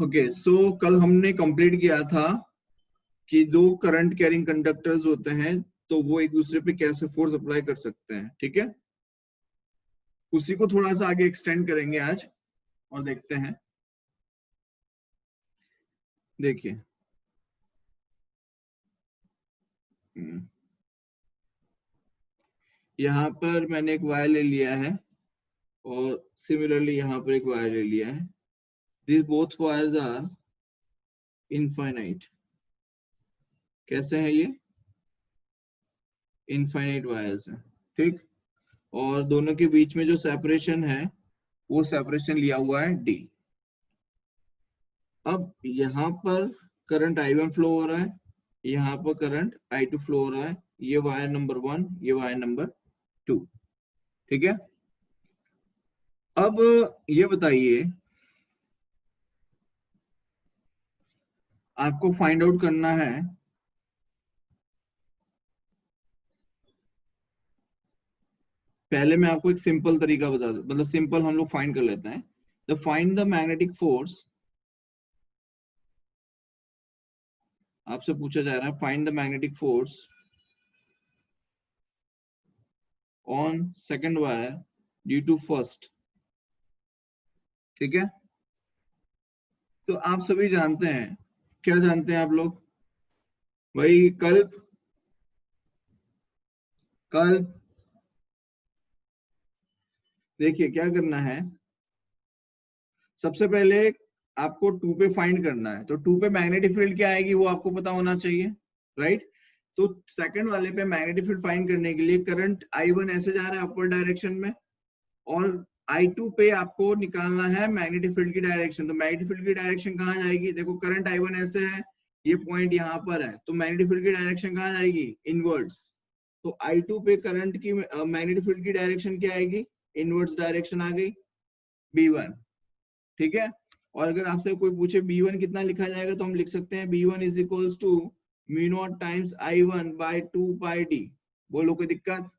Okay so कल हमने complete किया था कि दो करंट कैरिंग कंडक्टर्स होते हैं तो वो एक दूसरे पे कैसे फोर्स अप्लाई कर सकते हैं, ठीक है। उसी को थोड़ा सा आगे एक्सटेंड करेंगे आज और देखते हैं। देखिए यहाँ पर मैंने एक वायर ले लिया है और सिमिलरली यहाँ पर एक वायर ले लिया है। These both wires are infinite। कैसे है ये? इनफाइनाइट वायर्स है, ठीक। और दोनों के बीच में जो सेपरेशन है वो सेपरेशन लिया हुआ है d। अब यहाँ पर करंट I1 फ्लो हो रहा है, यहाँ पर करंट I2 फ्लो हो रहा है। ये वायर नंबर 1, ये वायर नंबर 2, ठीक है। अब ये बताइए, आपको फाइंड आउट करना है पहले मैं आपको एक सिंपल तरीका बता दूं, मतलब सिंपल हम लोग फाइंड कर लेते हैं। The find the magnetic force, आपसे पूछा जा रहा है find the magnetic force on second wire due to first, ठीक है। तो आप सभी जानते हैं, क्या जानते हैं आप लोग? वही कल्प, कल्प। देखिए क्या करना है, सबसे पहले आपको 2 पे फाइंड करना है, तो 2 पे मैग्नेटिक फील्ड क्या आएगी वो आपको पता होना चाहिए, राइट। तो सेकंड वाले पे मैग्नेटिक फील्ड फाइंड करने के लिए करंट I1 ऐसे जा रहा है अपर डायरेक्शन में, और I2 पे आपको निकालना है मैग्नेटिक फील्ड की डायरेक्शन। तो मैग्नेटिक फील्ड की डायरेक्शन कहाँ जाएगी? देखो करंट I1 ऐसे है, ये पॉइंट यहाँ पर है, तो मैग्नेटिक फील्ड की डायरेक्शन कहाँ जाएगी? इनवर्ड्स। तो I2 पे करंट की मैग्नेटिक फील्ड की डायरेक्शन क्या आएगी? इनवर्ड्स डायरेक्शन आ गई, B1, ठीक है। और अगर आपसे कोई पूछे B1 कितना लिखा जाएगा, तो हम लिख सकते हैं B1 is equals to mu naught times I1 by 2 pi d। बोलो कोई दिक्कत?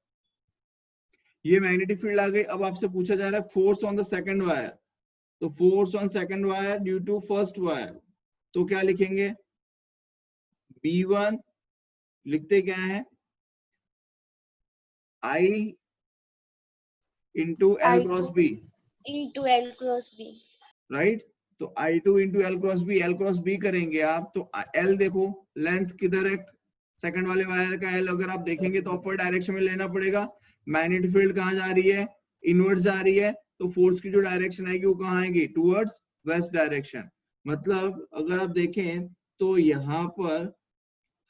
ये मैग्नेटिक फील्ड आ गई। अब आपसे पूछा जा रहा है force on the second wire, तो force on second wire due to first wire, तो क्या लिखेंगे? B1 लिखते क्या है? I into L cross I2 B, into L cross B। Right. तो I2 into L cross B, L cross B करेंगे आप तो L देखो लेंथ किधर है, सेकंड वाले वायर का L अगर आप देखेंगे तो अपर डायरेक्शन में लेना पड़ेगा। मैग्नेटिक फील्ड कहाँ जा रही है? इनवर्ड्स जा रही है, तो फोर्स की जो डायरेक्शन आएगी वो कहाँ आएगी? Towards west direction. मतलब अगर आप देखें तो यहाँ पर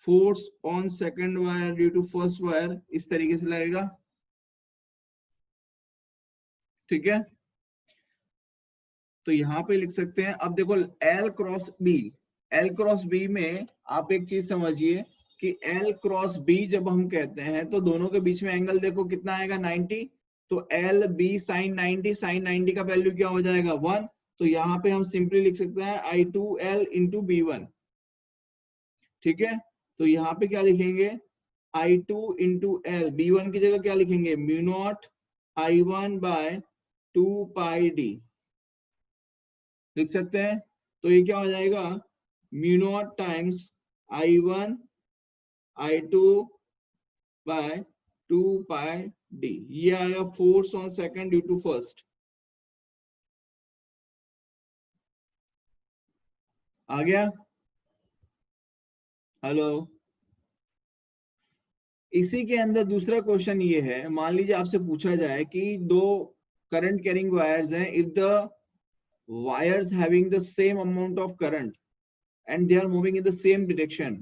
force on second wire due to first wire इस तरीके से लगेगा, ठीक है। तो यहाँ पे लिख सकते हैं। अब देखो L cross B, L cross B में आप एक चीज समझिए कि L क्रॉस बी जब हम कहते हैं तो दोनों के बीच में एंगल देखो कितना आएगा? 90। तो L B साइन 90, साइन 90 का वैल्यू क्या हो जाएगा? 1। तो यहाँ पे हम सिंपली लिख सकते हैं I2L इंटू B1, ठीक है। तो यहाँ पे क्या लिखेंगे? I2 इंटू एल, B1 की जगह क्या लिखेंगे? Mu naught I1 by 2 pi d लिख सकते हैं। तो ये क्या हो जाएगा? Mu naught times I1 I2 by 2 pi d, ये आएगा force on second due to first. आ गया? हेलो। इसी के अंदर दूसरा क्वेश्चन ये है, मान लीजिए आपसे पूछा जाए कि दो करंट कैरिंग वायर्स हैं, if the wires having the same amount of current and they are moving in the same direction,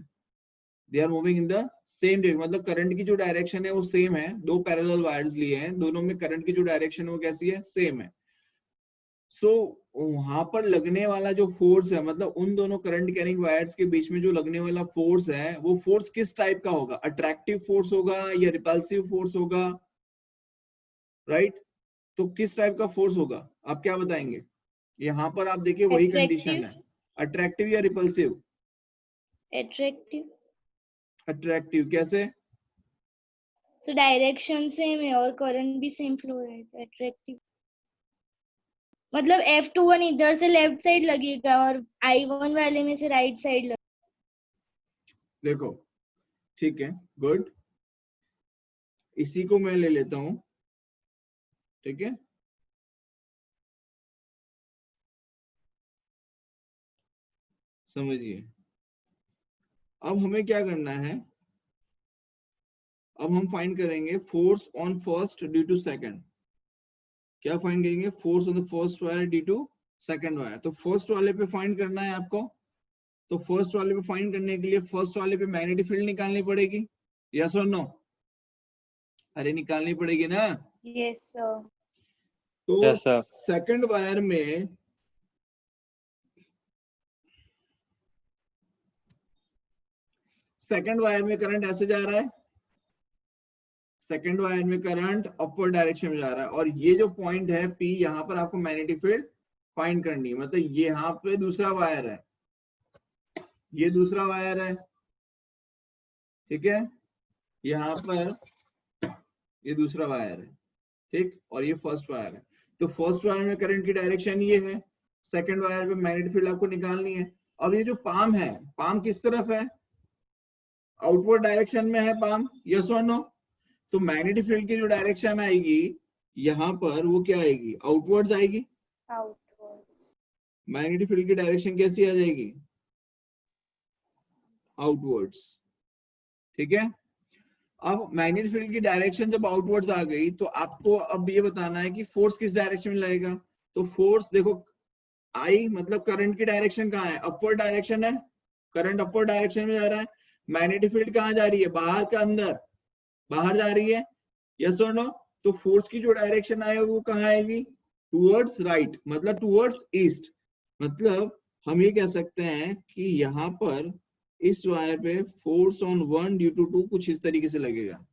they are moving in the same direction, मतलब करंट की जो डायरेक्शन है वो सेम है। दो पैरेलल वायर्स लिए हैं, दोनों में करंट की जो डायरेक्शन है वो कैसी है? सेम है। सो वहां पर लगने वाला जो फोर्स है, मतलब उन दोनों करंट कैरिंग वायर्स के बीच में जो लगने वाला फोर्स है वो फोर्स किस टाइप का होगा? अट्रैक्टिव फोर्स होगा या रिपल्सिव फोर्स होगा, राइट। तो किस टाइप का फोर्स होगा आप क्या बताएंगे? यहाँ पर आप देखिए वही कंडीशन Attractive। है, अट्रैक्टिव या रिपल्सिव? Attractive। अट्रैक्टिव कैसे? डायरेक्शन सेम है और करंट भी सेम फ्लो है, तो अट्रैक्टिव। मतलब F21 इधर से लेफ्ट साइड लगेगा और I1 वाले में से राइट साइड लगेगा। देखो ठीक है, गुड, इसी को मैं ले लेता हूं, ठीक है। समझिए, अब हमें क्या करना है, अब हम फाइंड करेंगे force on first due to second. क्या फाइंड करेंगे, force on the first wire due to second wire. तो फर्स्ट वाले पे फाइंड करना है आपको। तो फर्स्ट वाले पे फाइंड करने के लिए फर्स्ट वाले पे मैग्नेटिक फील्ड निकालनी पड़ेगी, यस और नो? अरे निकालनी पड़ेगी ना। Yes sir. तो यस सर। सेकंड वायर में करंट ऐसे जा रहा है, सेकंड वायर में करंट अपर डायरेक्शन में जा रहा है, और ये जो पॉइंट है P, यहाँ पर आपको मैग्नेटिक फील्ड फाइंड करनी है। मतलब ये यहाँ पे दूसरा वायर है, ये दूसरा वायर है, ठीक है, यहाँ पर ये दूसरा वायर है, ठीक, और ये फर्स्ट वायर है। तो फर्स्ट वायर में करंट की डायरेक्शन ये है, सेकंड वायर पे मैग्नेटिक फील्ड आपको निकालनी है। अब ये जो पाम है, पाम किस तरफ है, आउटवर्ड डायरेक्शन में है पाम, यस और नो? तो मैग्नेटिक फील्ड की जो डायरेक्शन आएगी यहाँ पर, वो क्या आएगी, आउटवर्ड्स आएगी। आउटवर्ड्स। मैग्नेटिक फील्ड की डायरेक्शन कैसी आ जाएगी, आउटवर्ड्स, ठीक है। अब मैग्नेटिक फील्ड की डायरेक्शन जब आउटवर्ड्स आ गई, तो आपको अब ये बताना है कि फोर्स किस डायरेक्शन में लगेगा। तो फोर्स देखो, आई मतलब करंट की डायरेक्शन कहाँ है, अपवर्ड डायरेक्शन है, करंट अपवर्ड डायरेक्शन में जा रहा है। मैग्नेटिक फील्ड कहाँ जा रही है, बाहर का अंदर, बाहर जा रही है, यस और नो? तो फोर्स की जो डायरेक्शन आएगी वो कहाँ आएगी, टूवर्ड्स राइट, मतलब टूवर्ड्स ईस्ट। मतलब हम ये कह सकते हैं कि यहाँ पर इस वायर पे फोर्स ऑन 1 ड्यू टू 2 कुछ इस तरीके से लगेगा,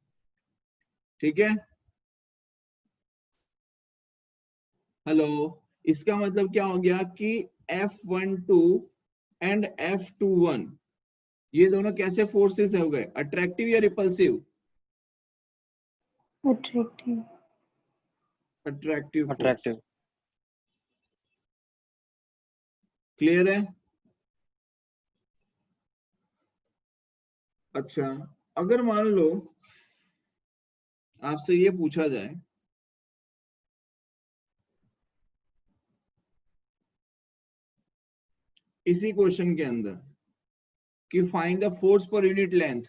ठीक है। हेलो, इसका मतलब क्या हो गया कि F12 एंड F21 ये दोनों कैसे फोर्सेस हो गए, अट्रैक्टिव या repulsive? Attractive. Attractive force. Attractive. Clear है? अच्छा, अगर मान लो आपसे ये पूछा जाए इसी क्वेश्चन के अंदर कि find the force per unit length,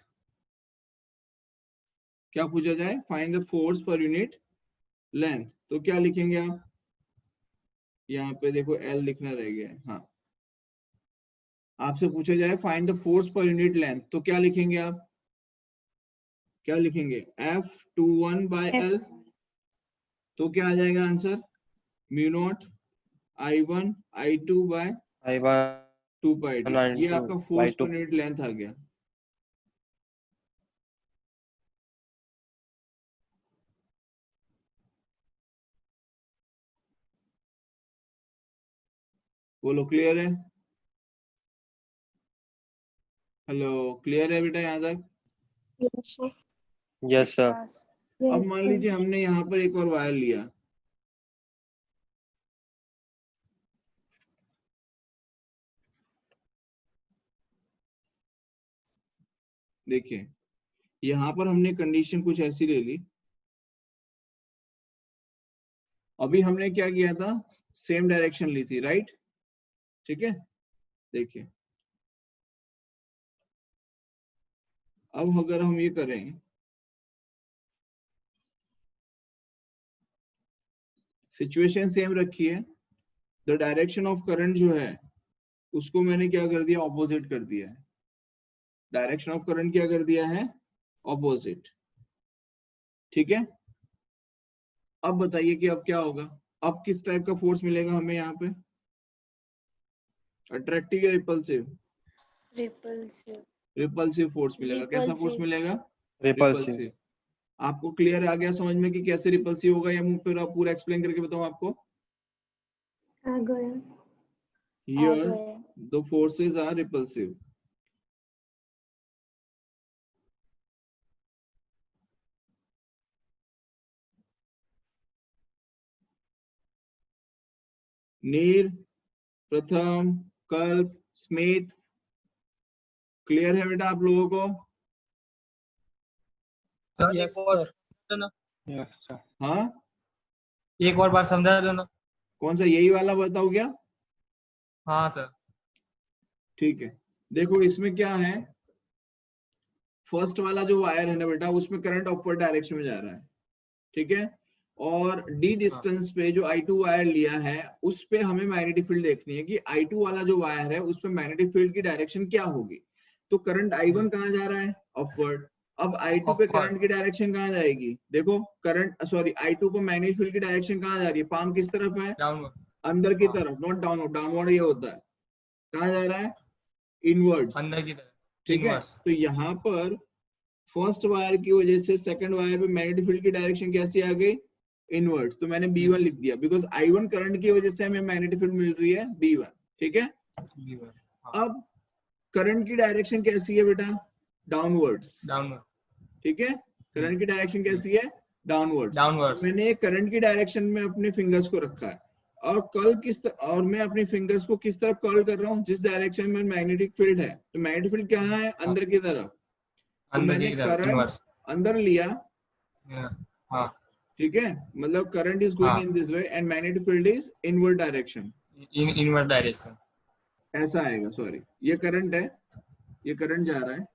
क्या पूछा जाए, find the force per unit length, तो क्या लिखेंगे आप, यहाँ पे देखो L लिखना रह गया है, हाँ। आपसे पूछा जाए find the force per unit length, तो क्या लिखेंगे आप, क्या लिखेंगे, F21 by L। तो क्या आ जाएगा answer, mu naught I1 I2 by I1 2 pi d, ये into आपका by force 2। Per unit length आ गया। बोलो क्लियर है, हेलो, क्लियर है बेटा यहाँ तक? Yes sir. Yes sir. अब मान लीजिए हमने यहाँ पर एक और वायर लिया, देखिए यहाँ पर हमने कंडीशन कुछ ऐसी ले ली। अभी हमने क्या किया था, सेम डायरेक्शन ली थी, राइट, ठीक है। देखिए अब अगर हम ये करें, सिचुएशन सेम रखी है, द डायरेक्शन ऑफ करंट जो है उसको मैंने क्या कर दिया, ऑपोजिट कर दिया है। डायरेक्शन ऑफ करंट क्या कर दिया है, ऑपोजिट, ठीक है। अब बताइए कि अब क्या होगा, अब किस टाइप का फोर्स मिलेगा हमें यहाँ पे, अट्रैक्टिव या रिपल्सिव? रिपल्सिव। रिपल्सिव फोर्स मिलेगा। कैसा फोर्स रिपल्सिव। मिलेगा, रिपल्सिव। रिपल्सिव। आपको क्लियर आ गया समझ में कि कैसे रिपल्सिव होगा, या मुझे फिर आप पूरा एक्सप्लेन करके बताऊं आपको? आ गया। आ Here गया। the forces are repulsive. नीर, प्रथम, कल्प, स्मित, क्लियर है बेटा आप लोगों को? सर Yes, एक और sir. समझा ना, Yes, sir. हाँ, एक और बार समझा दो ना। कौन सा, यही वाला बताओ क्या? हाँ सर। ठीक है, देखो इसमें क्या है, फर्स्ट वाला जो वायर है ना बेटा, उसमें करंट अपवर्ड डायरेक्शन में जा रहा है, ठीक है, और डी डिस्टेंस पे जो I2 वायर लिया है उस पे हमें मैग्नेटिक फील्ड देखनी है कि I2 वाला जो वायर है उस पे मैग्नेटिक फील्ड की डायरेक्शन क्या होगी। तो करंट I1 कहाँ जा रहा है? अपवर्ड। अब I2 पे Upward. करंट की डायरेक्शन कहाँ जाएगी? देखो करंट, सॉरी, I2 पे मैग्नेटिक फील्ड की डायरेक्शन कहाँ जा रही है? पाम किस तरफ है? डाउनवर्ड। अंदर की हाँ। तरफ, नॉट डाउनवर्ड। डाउनवर्ड ये होता है, कहाँ जा रहा है? इनवर्ड्स, अंदर की तरफ। ठीक है। इनवर्स। तो यहाँ पर फर्स्ट वायर की वजह से सेकंड वायर पे मैग्नेटिक फील्ड की डायरेक्शन कैसी आ गई? इनवर्ड्स। तो मैंने B1 लिख दिया, बिकॉज I1 करंट की वजह से हमें मैग्नेटिक फील्ड मिल रही है B1, ठीक है। हाँ। अब करंट की डायरेक्शन कैसी है बेटा? Downwards, downward. ठीक है। करंट की डायरेक्शन कैसी है? डाउनवर्ड्स। डाउनवर्ड्स। मैंने करंट की डायरेक्शन में अपने फिंगर्स को रखा है, और और मैं अपने फिंगर्स को किस तरफ कर्ल कर रहा हूँ? जिस डायरेक्शन में मैग्नेटिक फील्ड है। तो मैग्नेटिक फील्ड कहाँ है? अंदर की तरफ। तो अंदर मैंने की तरफ। Current inverse. अंदर लिया, हाँ। ठीक है, मतलब करंट इज गोइंग हाँ। In this way and magnetic field is inward direction, inverse direction. ऐसा आएगा। सॉरी, ये करंट है, ये करंट जा रहा है,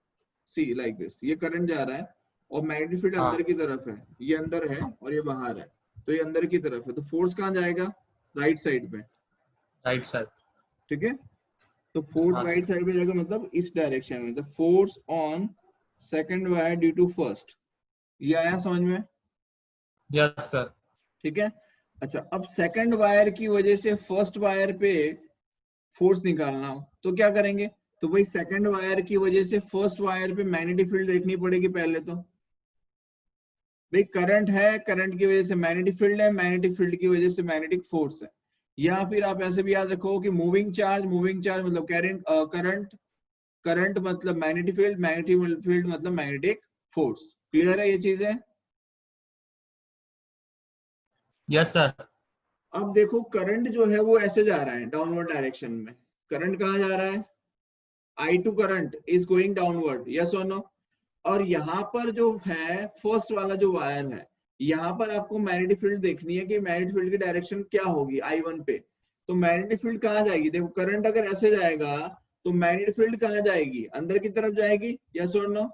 सी लाइक दिस, ये करंट जा रहा है और मैग्नेटिक फील्ड हाँ। अंदर की तरफ है, ये अंदर है और ये बाहर है, तो ये अंदर की तरफ है। तो फोर्स कहाँ जाएगा? राइट साइड पे, राइट साइड। ठीक है। तो फोर्स हाँ, राइट साइड पे जाएगा, मतलब इस डायरेक्शन में। The force on second wire due to first, ये आया समझ में? Yes sir. ठीक है। अच्छा, अब सेकंड वायर की वजह से फर्स्ट वायर पे फोर्स निकालना हो तो क्या करेंगे? तो भाई सेकंड वायर की वजह से फर्स्ट वायर पे मैग्नेटिक फील्ड देखनी पड़ेगी पहले। तो भाई करंट है, करंट की वजह से मैग्नेटिक फील्ड है, मैग्नेटिक फील्ड की वजह से मैग्नेटिक फोर्स है। या फिर आप ऐसे भी याद रखो कि मूविंग चार्ज, मूविंग चार्ज मतलब करंट, करंट मतलब मैग्नेटिक फील्ड, मैग्नेटिक फील्ड मतलब मैग्नेटिक फोर्स। क्लियर है ये चीजें? Yes sir. अब देखो करंट जो है वो ऐसे जा रहा है डाउनवर्ड डायरेक्शन में। करंट कहाँ जा रहा है? I2 current is going downward, yes और नो। और यहाँ पर जो है फर्स्ट वाला जो वायर है, यहाँ पर आपको मैग्नेटिक फील्ड देखनी है कि मैग्नेटिक फील्ड की डायरेक्शन क्या होगी I1 पे। तो मैग्नेटिक फील्ड कहाँ जाएगी? देखो करंट अगर ऐसे जाएगा तो मैग्नेटिक फील्ड कहाँ जाएगी? अंदर की तरफ जाएगी, यस और नो।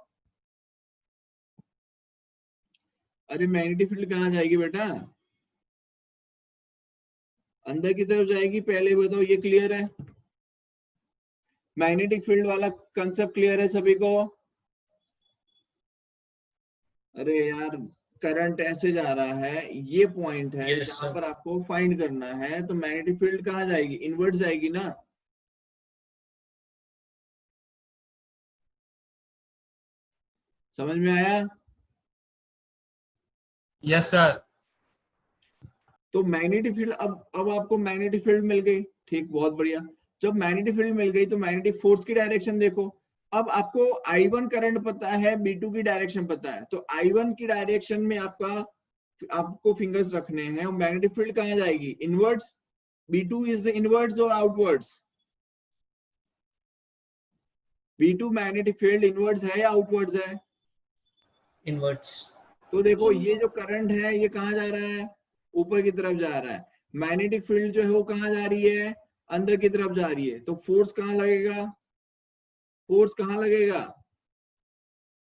अरे मैग्नेटिक फील्ड कहाँ जाएगी बेटा? अंदर की तरफ जाएगी। पहले बताओ, ये क्लियर है? मैग्नेटिक फील्ड वाला कंसेप्ट क्लियर है सभी को? अरे यार, करंट ऐसे जा रहा है, ये पॉइंट है Yes, जहां sir. पर आपको फाइंड करना है। तो मैग्नेटिक फील्ड कहाँ जाएगी? इनवर्ट जाएगी ना। समझ में आया? Yes sir. तो मैग्नेटिक फील्ड, अब आपको मैग्नेटिक फील्ड मिल गई, ठीक, बहुत बढ़िया। जब मैग्नेटिक फील्ड मिल गई तो मैग्नेटिक फोर्स की डायरेक्शन देखो। अब आपको I1 करंट पता है, B2 की डायरेक्शन पता है, तो I1 की डायरेक्शन में आपको फिंगर्स रखने हैं। और मैग्नेटिक फील्ड कहाँ जाएगी? Inwards. B2 is the inwards और outwards? B2 magnetic field inwards है या आउटवर्ड्स है? Inwards. तो देखो ये जो करंट है ये कहाँ जा रहा है? ऊपर की तरफ जा रहा है। मैग्नेटिक फील्ड जो है वो कहाँ जा रही है? अंदर की तरफ जा रही है। तो फोर्स कहाँ लगेगा? फोर्स कहाँ लगेगा?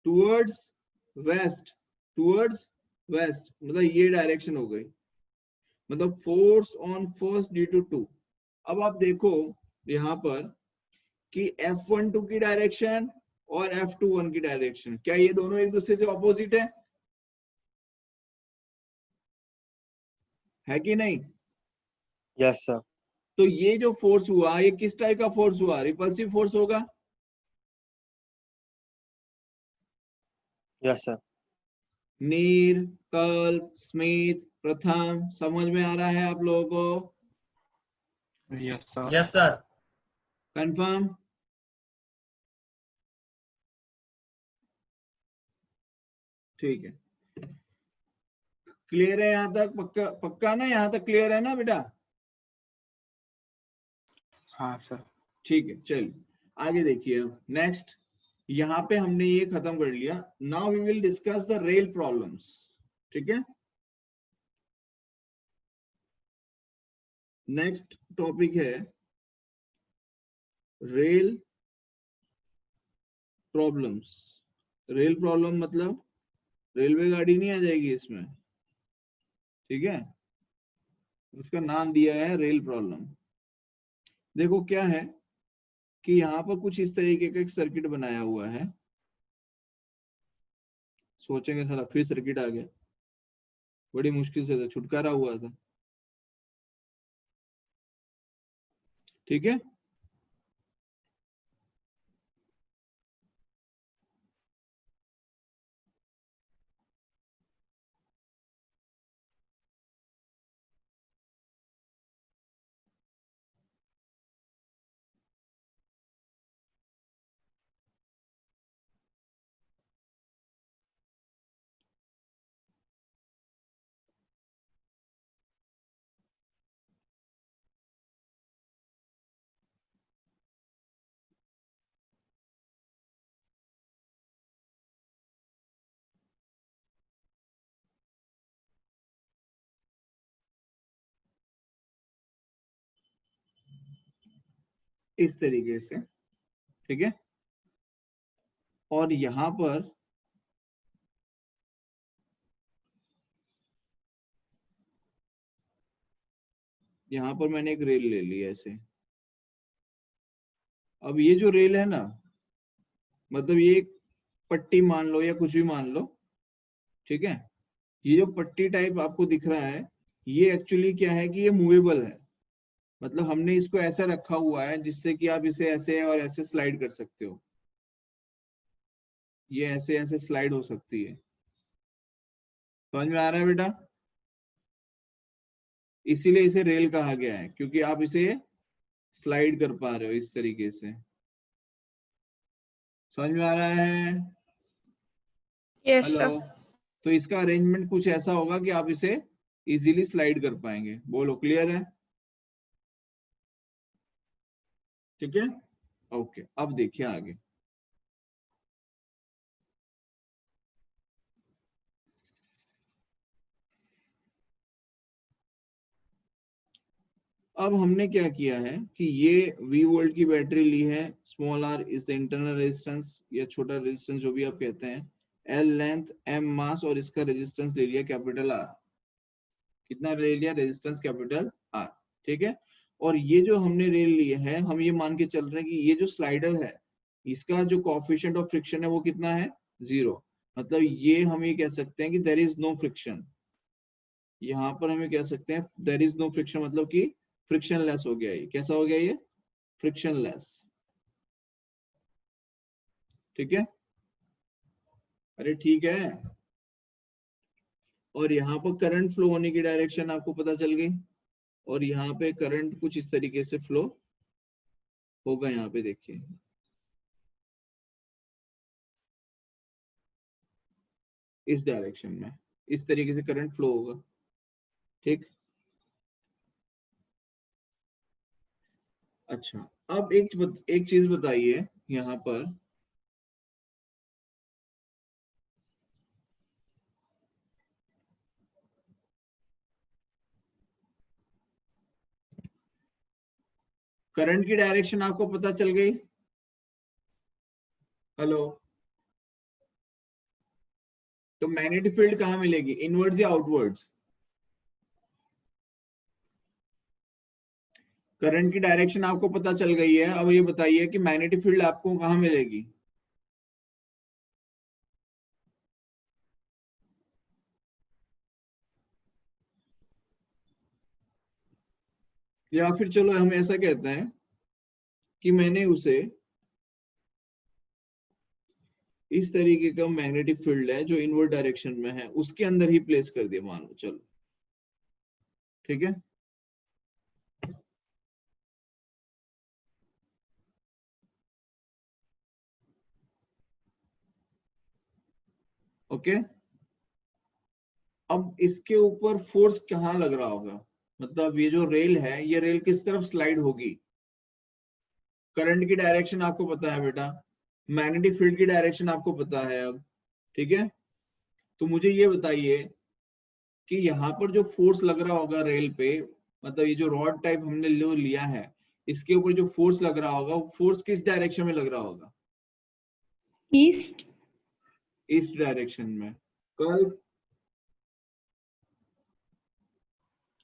टुवर्ड्स वेस्ट, टुवर्ड्स वेस्ट, मतलब ये डायरेक्शन हो गई, मतलब force on first due to 2। अब आप देखो यहाँ पर कि F12 की डायरेक्शन और F21 की डायरेक्शन, क्या ये दोनों एक दूसरे से ऑपोजिट है कि नहीं? Yes, sir. तो ये जो फोर्स हुआ ये किस टाइप का फोर्स हुआ? रिपल्सिव फोर्स होगा। Yes, sir. नीर, कल्प, स्मित, प्रथम, समझ में आ रहा है आप लोगों को? Yes, sir. Yes sir. Confirm? ठीक है, क्लियर है यहाँ तक? पक्का पक्का ना? यहाँ तक क्लियर है ना बेटा? हाँ सर। ठीक है, चलिए आगे देखिए। नेक्स्ट, यहाँ पे हमने ये खत्म कर लिया। Now we will discuss the rail problems. ठीक है, नेक्स्ट टॉपिक है रेल प्रॉब्लम्स। रेल प्रॉब्लम मतलब रेलवे गाड़ी नहीं आ जाएगी इसमें, ठीक है, उसका नाम दिया है रेल प्रॉब्लम। देखो क्या है कि यहाँ पर कुछ इस तरीके का एक सर्किट बनाया हुआ है। सोचेंगे साला फिर सर्किट आ गया, बड़ी मुश्किल से तो छुटकारा हुआ था। ठीक है, इस तरीके से। ठीक है, और यहाँ पर मैंने एक रेल ले ली ऐसे। अब ये जो रेल है ना, मतलब ये एक पट्टी मान लो या कुछ भी मान लो, ठीक है, ये जो पट्टी टाइप आपको दिख रहा है, ये एक्चुअली क्या है कि ये मूवेबल है। मतलब हमने इसको ऐसा रखा हुआ है जिससे कि आप इसे ऐसे और ऐसे स्लाइड कर सकते हो। ये ऐसे ऐसे स्लाइड हो सकती है। समझ में आ रहा है बेटा? इसीलिए इसे रेल कहा गया है, क्योंकि आप इसे स्लाइड कर पा रहे हो इस तरीके से। समझ में आ रहा है? Yes hello? सर। तो इसका अरेंजमेंट कुछ ऐसा होगा कि आप इसे इजीली स्लाइड कर पाएंगे। बोलो, क्लियर है? ठीक है, ओके। अब देखिए आगे। अब हमने क्या किया है कि ये V वोल्ट की बैटरी ली है। Small r is the internal resistance या छोटा रेजिस्टेंस जो भी आप कहते हैं। L लेंथ, M मास, और इसका रेजिस्टेंस ले लिया कैपिटल R। कितना ले लिया? Resistance capital R। ठीक है, और ये जो हमने रेल ली है, हम ये मान के चल रहे हैं कि ये जो स्लाइडर है, इसका जो कोएफिशिएंट ऑफ फ्रिक्शन है वो कितना है? 0। मतलब ये हम ये कह सकते हैं कि देयर इज नो फ्रिक्शन। यहाँ पर हम ये कह सकते हैं देयर इज नो फ्रिक्शन, मतलब कि फ्रिक्शन लेस हो गया। ये कैसा हो गया? ये फ्रिक्शन लेस। ठीक है, अरे ठीक है। और यहाँ पर करंट फ्लो होने की डायरेक्शन आपको पता चल गई, और यहाँ पे करंट कुछ इस तरीके से फ्लो होगा। यहाँ पे देखिए, इस डायरेक्शन में इस तरीके से करंट फ्लो होगा। ठीक, अच्छा। अब एक चीज बताइए यहाँ पर, करंट की डायरेक्शन आपको पता चल गई? हेलो? तो मैग्नेटिक फील्ड कहाँ मिलेगी? इनवर्ड्स या आउटवर्ड्स? करंट की डायरेक्शन आपको पता चल गई है। अब ये बताइए कि मैग्नेटिक फील्ड आपको कहाँ मिलेगी? या फिर चलो हम ऐसा कहते हैं कि मैंने उसे इस तरीके का मैग्नेटिक फील्ड है जो इनवर्ड डायरेक्शन में है, उसके अंदर ही प्लेस कर दिया, मान लो। चलो, ठीक है, ओके। अब इसके ऊपर फोर्स कहाँ लग रहा होगा? मतलब ये जो रेल है, ये रेल किस तरफ स्लाइड होगी? करंट की डायरेक्शन आपको पता है बेटा, मैग्नेटिक फील्ड की डायरेक्शन आपको पता है अब, ठीक है। तो मुझे ये बताइए कि यहाँ पर जो फोर्स लग रहा होगा रेल पे, मतलब ये जो रॉड टाइप हमने लिया है, इसके ऊपर जो फोर्स लग रहा होगा, वो फोर्स किस डायरेक्शन में लग रहा होगा? East. ईस्ट डायरेक्शन में। कल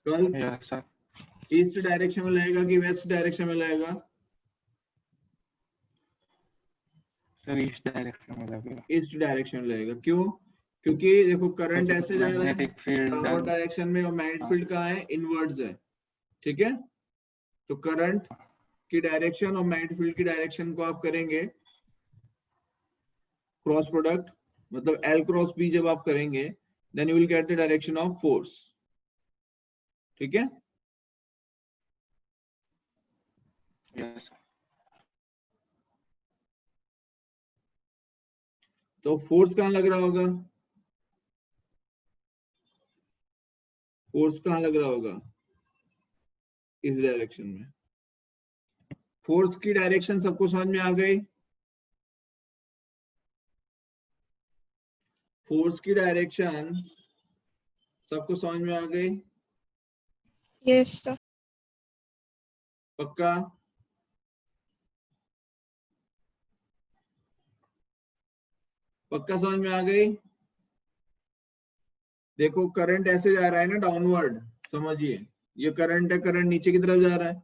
Yes, sir. ईस्ट डायरेक्शन में लगेगा कि वेस्ट डायरेक्शन में लगेगा? Sir, east direction में लगेगा। ईस्ट डायरेक्शन में लगेगा। क्यों? क्योंकि देखो करंट ऐसे जा रहा है मैग्नेटिक फील्ड डाउनवर्ड डायरेक्शन में, और मैग्नेटिक फील्ड कहाँ है? इनवर्ड्स है, ठीक है। तो करंट की डायरेक्शन और मैग्नेटिक फील्ड की डायरेक्शन को आप करेंगे क्रॉस प्रोडक्ट, मतलब L क्रॉस B जब आप करेंगे, then you will get the direction of force, ठीक है। Yes, sir. तो फोर्स कहाँ लग रहा होगा? फोर्स कहाँ लग रहा होगा? इस डायरेक्शन में। फोर्स की डायरेक्शन सबको समझ में आ गई? फोर्स की डायरेक्शन सबको समझ में आ गई? Yes, sir. पक्का? पक्का समझ में आ गई? देखो करंट ऐसे जा रहा है ना डाउनवर्ड, समझिए ये करंट है, करंट नीचे की तरफ जा रहा है,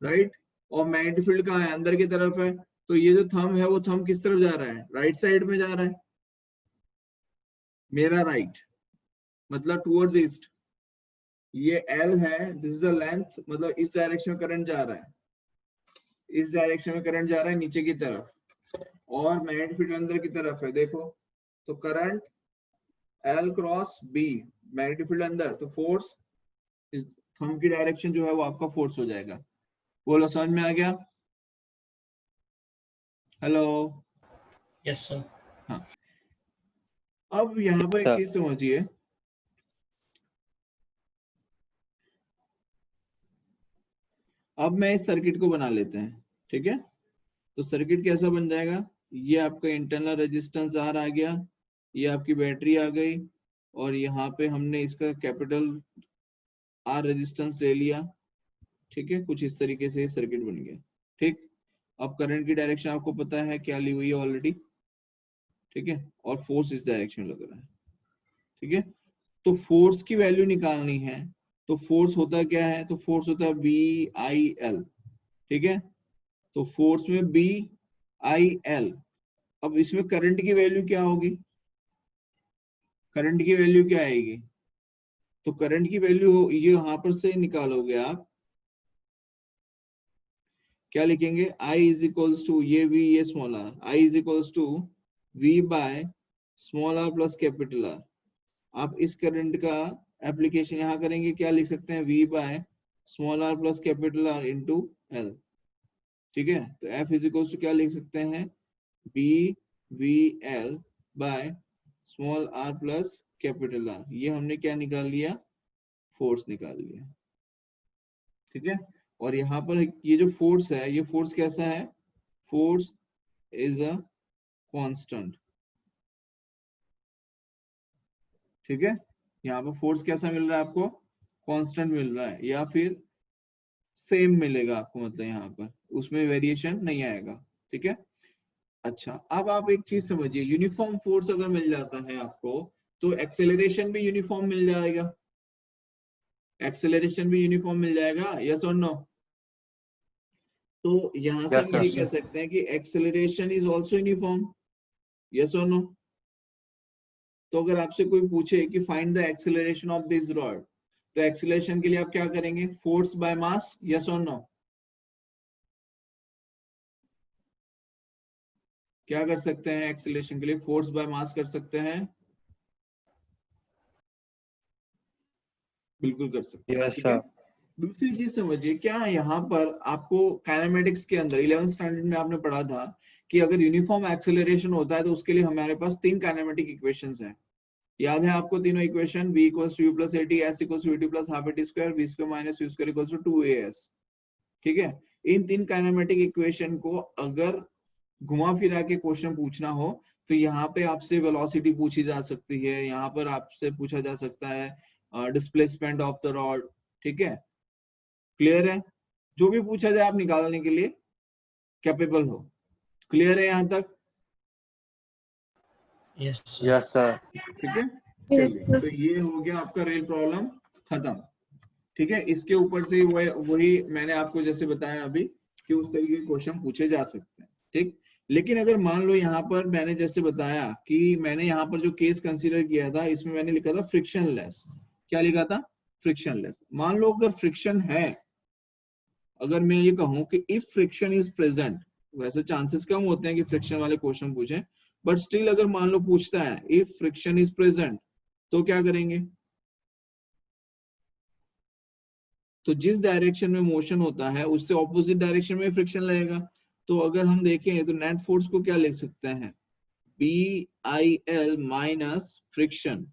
राइट। और मैग्नेटिक फील्ड कहाँ है? अंदर की तरफ है। तो ये जो थंब है, वो थंब किस तरफ जा रहा है? राइट साइड में जा रहा है, मेरा राइट, मतलब टुवर्ड्स ईस्ट। ये L है, दिस इज द लेंथ, मतलब इस डायरेक्शन में करंट जा रहा है, इस डायरेक्शन में करंट जा रहा है नीचे की तरफ, और मैग्नेटिक फील्ड अंदर की तरफ है। देखो तो current L cross B, magnetic field अंदर, तो फोर्स थंब की डायरेक्शन जो है वो आपका फोर्स हो जाएगा। बोलो समझ में आ गया? हेलो? Yes, sir. हाँ, अब यहाँ पर एक Sir. चीज समझिए, अब मैं इस सर्किट को बना लेते हैं, ठीक है। तो सर्किट कैसा बन जाएगा? ये आपका इंटरनल रेजिस्टेंस R आ गया, ये आपकी बैटरी आ गई, और यहाँ पे हमने इसका कैपिटल R रेजिस्टेंस ले लिया, ठीक है। कुछ इस तरीके से सर्किट बन गया, ठीक। अब करंट की डायरेक्शन आपको पता है क्या ली हुई है ऑलरेडी, ठीक है, और फोर्स इस डायरेक्शन में लग रहा है, ठीक है। तो फोर्स की वैल्यू निकालनी है, तो फोर्स होता क्या है? तो फोर्स होता है BIL, ठीक है। तो फोर्स में BIL, अब इसमें करंट की वैल्यू क्या होगी? करंट की वैल्यू क्या आएगी? तो करंट की वैल्यू ये यहां पर से निकालोगे आप, क्या लिखेंगे? I इज इक्वल्स टू ये V, ये small r, I is equals to V by small r plus capital R। आप इस करंट का एप्लीकेशन यहाँ करेंगे, क्या लिख सकते हैं? V by small r plus capital R into L, ठीक है। तो F इज इक्वल्स टू क्या लिख सकते हैं? BVL bye small r plus capital R। ये हमने क्या निकाल लिया? फोर्स निकाल लिया, ठीक है। और यहाँ पर ये जो फोर्स है, ये फोर्स कैसा है? फोर्स इज अ कांस्टेंट, ठीक है। यहाँ पर फोर्स कैसा मिल रहा है आपको? कांस्टेंट मिल रहा है, या फिर सेम मिलेगा आपको, मतलब यहाँ पर उसमें वेरिएशन नहीं आएगा, ठीक है। अच्छा, अब आप एक चीज समझिए, यूनिफॉर्म फोर्स अगर मिल जाता है आपको, तो एक्सेलरेशन भी यूनिफॉर्म मिल जाएगा, एक्सेलरेशन भी यूनिफॉर्म मिल जाएगा, यस और नो? तो यहां से Yes, हम sir. ये कह सकते हैं कि acceleration is also uniform, yes और नो? तो अगर आपसे कोई पूछे कि find the acceleration of this rod, तो एक्सेलरेशन के लिए आप क्या करेंगे? फोर्स बाय मास, यस और नो? क्या कर सकते हैं एक्सेलरेशन के लिए? फोर्स बाय मास कर सकते हैं, बिल्कुल कर सकते हैं, Yes, ठीक है। sir. दूसरी चीज समझिए, क्या यहाँ पर आपको काइनेमेटिक्स के अंदर 11th स्टैंडर्ड में आपने पढ़ा था कि अगर यूनिफॉर्म एक्सेलरेशन होता है तो उसके लिए हमारे पास 3 काइनेमेटिक इक्वेशंस हैं, याद है आपको तीनों equation? v equals to u plus at, s equals to vt plus half at square, v square minus u square equals to 2as, ठीक है। इन तीन काइनेमेटिक इक्वेशन को अगर घुमा फिरा के क्वेश्चन पूछना हो तो यहाँ पे आपसे वेलोसिटी पूछी जा सकती है, यहाँ पर आपसे पूछा जा सकता है डिस्प्लेसमेंट ऑफ द रॉड। ठीक है, क्लियर है? जो भी पूछा जाए आप निकालने के लिए कैपेबल हो। क्लियर है यहाँ तक? Yes, sir. Yes, sir. ठीक है, Yes, चलिए sir. तो ये हो गया आपका रेल प्रॉब्लम खत्म। ठीक है, इसके ऊपर से वही मैंने आपको जैसे बताया अभी कि उस तरीके के क्वेश्चन पूछे जा सकते हैं। ठीक, लेकिन अगर मान लो यहाँ पर मैंने जैसे बताया कि मैंने यहाँ पर जो केस कंसीडर किया था इसमें मैंने लिखा था फ्रिक्शनलेस। क्या लिखा था? फ्रिक्शनलेस। मान लो अगर फ्रिक्शन है, अगर मैं ये कहूं कि इफ फ्रिक्शन इज प्रेजेंट, वैसे चांसेस कम होते हैं कि फ्रिक्शन वाले क्वेश्चन पूछे, बट स्टिल अगर मान लो पूछता है इफ फ्रिक्शन इज प्रेजेंट, तो क्या करेंगे? तो जिस डायरेक्शन में मोशन होता है उससे ऑपोजिट डायरेक्शन में फ्रिक्शन लगेगा। तो अगर हम देखें तो नेट फोर्स को क्या लिख सकते हैं? BIL minus friction.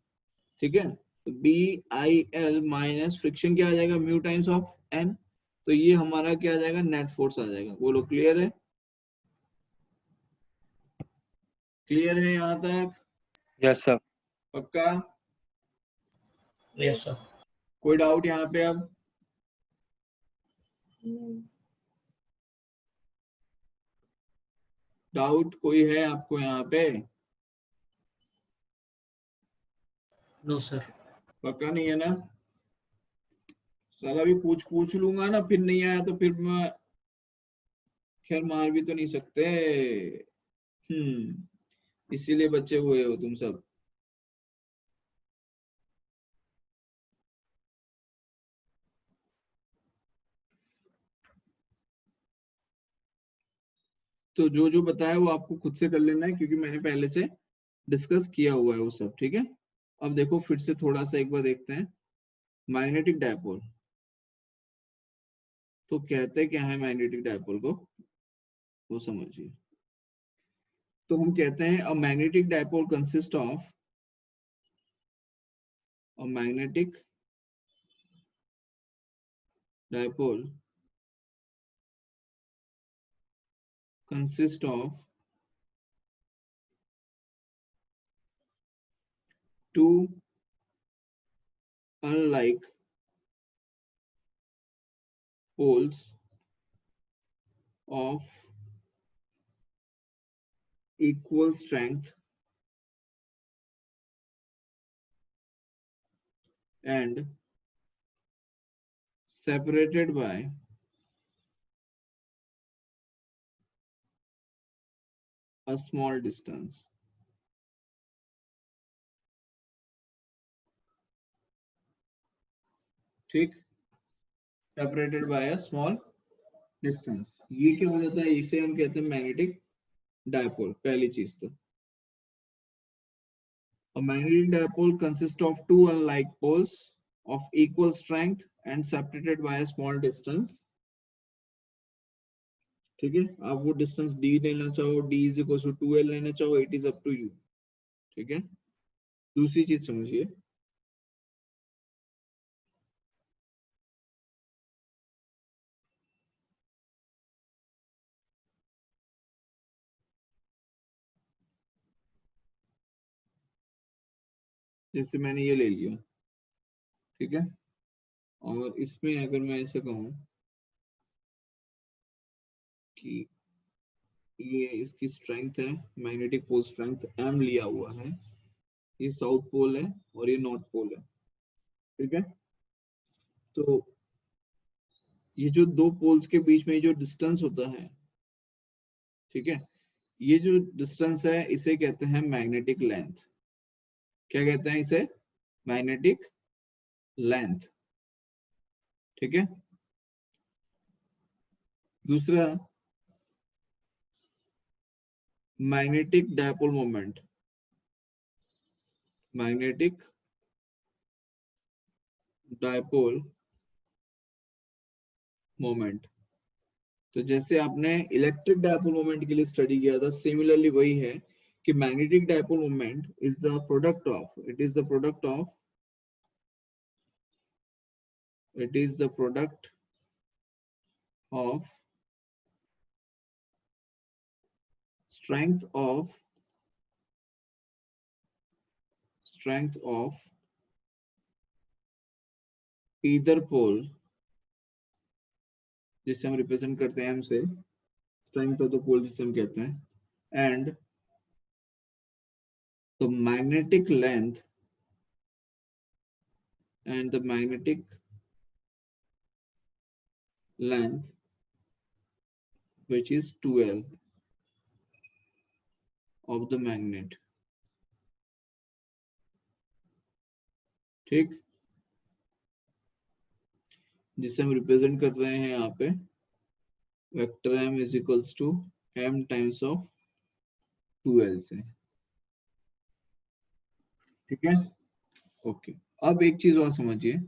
ठीक है, तो BIL माइनस फ्रिक्शन क्या आ जाएगा? Mu times of N। तो ये हमारा क्या आ जाएगा? नेट फोर्स आ जाएगा। बोलो क्लियर है? क्लियर है यहाँ तक? Yes, sir. पक्का? Yes, sir. कोई डाउट यहाँ पे? अब डाउट कोई है आपको यहाँ पे? No, sir. पक्का नहीं है ना? साला भी पूछ लूंगा ना, फिर नहीं आया तो फिर मैं खैर मार भी तो नहीं सकते। इसीलिए बचे हुए हो तुम सब। तो जो जो बताया वो आपको खुद से कर लेना है, क्योंकि मैंने पहले से डिस्कस किया हुआ है वो सब। ठीक है, अब देखो फिर से थोड़ा सा एक बार देखते हैं। मैग्नेटिक डायपोल, तो कहते क्या है मैग्नेटिक डायपोल को, वो समझिए। तो हम कहते हैं a magnetic dipole consist of a magnetic dipole consist of two unlike poles of equal strength and separated by a small distance. ठीक, separated by a small distance, ये क्या हो जाता है? इसे हम कहते हैं मैग्नेटिक डायपोल। पहली चीज तो a magnetic dipole consists of two unlike poles of equal strength and separated by a small distance. ठीक है, आप वो डिस्टेंस d लेना चाहो, d is equal to 2l लेना चाहो, it is up to you. ठीक है, दूसरी चीज समझिए, जैसे मैंने ये ले लिया। ठीक है, और इसमें अगर मैं ऐसे कहूं कि ये इसकी स्ट्रेंथ है, मैग्नेटिक पोल स्ट्रेंथ m लिया हुआ है, ये साउथ पोल है और ये नॉर्थ पोल है। ठीक है, तो ये जो दो पोल्स के बीच में जो डिस्टेंस होता है, ठीक है, ये जो डिस्टेंस है इसे कहते हैं मैग्नेटिक लेंथ। क्या कहते हैं इसे? Magnetic length. ठीक है, दूसरा magnetic dipole moment. Magnetic dipole moment, तो जैसे आपने इलेक्ट्रिक डायपोल मोमेंट के लिए स्टडी किया था, सिमिलरली वही है कि magnetic dipole moment is the product of, it is the product of strength of either pole, जिसे हम रिप्रेजेंट करते हैं हमसे, स्ट्रेंथ ऑफ द पोल जिसे हम कहते हैं, and the magnetic length which is 2L of the magnet. ठीक, जिसे हम रिप्रेजेंट कर रहे हैं यहाँ पे vector m is equals to m times of 2L से। ठीक है, ओके। अब एक चीज और समझिए,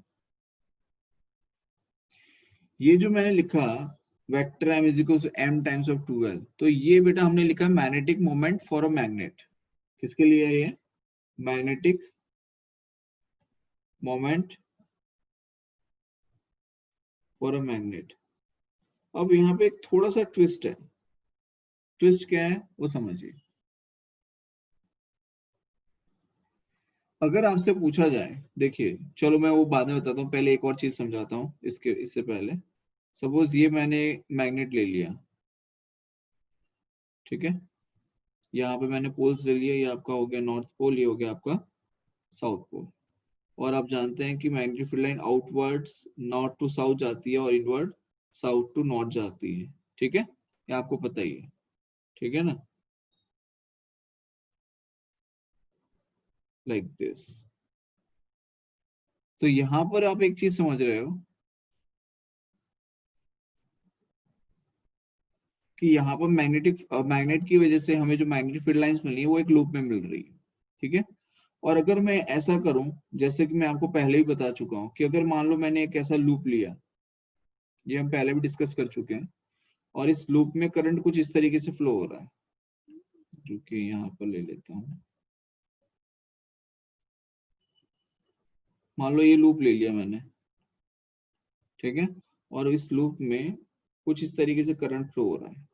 ये जो मैंने लिखा vector m is equals to m times of 2L, तो ये बेटा हमने लिखा magnetic moment for a magnet. किसके लिए है ये? Magnetic moment for a magnet. अब यहाँ पे एक थोड़ा सा ट्विस्ट है। ट्विस्ट क्या है वो समझिए। अगर आपसे पूछा जाए, देखिए चलो मैं वो बाद में बताता हूँ, पहले एक और चीज समझाता हूँ इससे पहले। सपोज ये मैंने मैग्नेट ले लिया, ठीक है, यहाँ पे मैंने पोल्स ले लिया, ये आपका हो गया नॉर्थ पोल, ये हो गया आपका साउथ पोल। और आप जानते हैं कि magnetic field line outwards north to south जाती है और इनवर्ड साउथ टू नॉर्थ जाती है। ठीक है, ये आपको पता ही है, ठीक है ना, लाइक दिस। तो यहां पर आप एक चीज समझ रहे हो कि यहाँ पर मैग्नेट की वजह से हमें जो मैग्नेटिक फील्ड लाइंस मिली है वो एक लूप में मिल रही है। ठीक है, और अगर मैं ऐसा करूं, जैसे कि मैं आपको पहले ही बता चुका हूं कि अगर मान लो मैंने एक ऐसा लूप लिया, ये हम पहले भी डिस्कस कर चुके हैं, और इस लूप में करंट कुछ इस तरीके से फ्लो हो रहा है, जो कि यहाँ पर ले लेता हूं। मान लो ये लूप ले लिया मैंने, ठीक है, और इस लूप में कुछ इस तरीके से करंट फ्लो हो रहा है।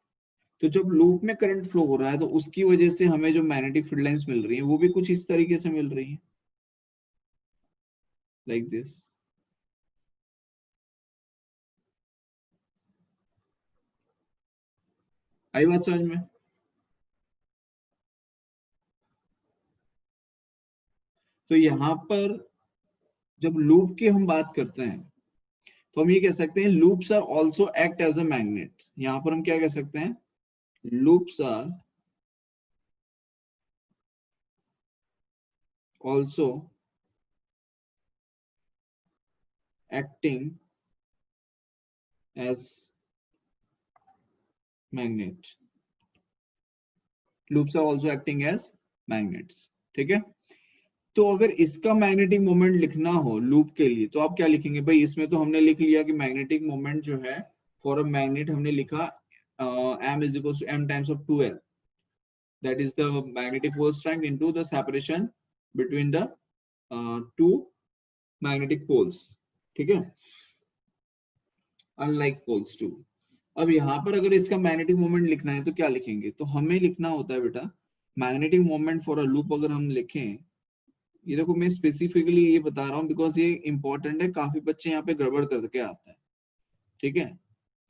तो जब लूप में करंट फ्लो हो रहा है तो उसकी वजह से हमें जो मैग्नेटिक फील्ड लाइंस मिल रही है वो भी कुछ इस तरीके से मिल रही है, लाइक दिस। आई बात समझ में? तो यहां पर जब लूप की हम बात करते हैं तो हम ये कह सकते हैं loops are also act as a magnet. यहां पर हम क्या कह सकते हैं? Loops are also acting as magnet. Loops are also acting as magnets. ठीक है, तो अगर इसका मैग्नेटिक मोमेंट लिखना हो लूप के लिए तो आप क्या लिखेंगे भाई? इसमें तो हमने लिख लिया कि मैग्नेटिक मोमेंट जो है फॉर अ मैग्नेट हमने लिखा m is equals to m times of 2L, that is the magnetic pole strength into the separation between the two magnetic poles. ठीक है, unlike poles too. अब यहाँ पर अगर इसका मैग्नेटिक मोमेंट लिखना है तो क्या लिखेंगे? तो हमें लिखना होता है बेटा magnetic moment for a loop. अगर हम लिखें, ये देखो मैं स्पेसिफिकली ये बता रहा हूँ बिकॉज ये इंपॉर्टेंट है, काफी बच्चे यहाँ पे गड़बड़ करके आते हैं। ठीक है,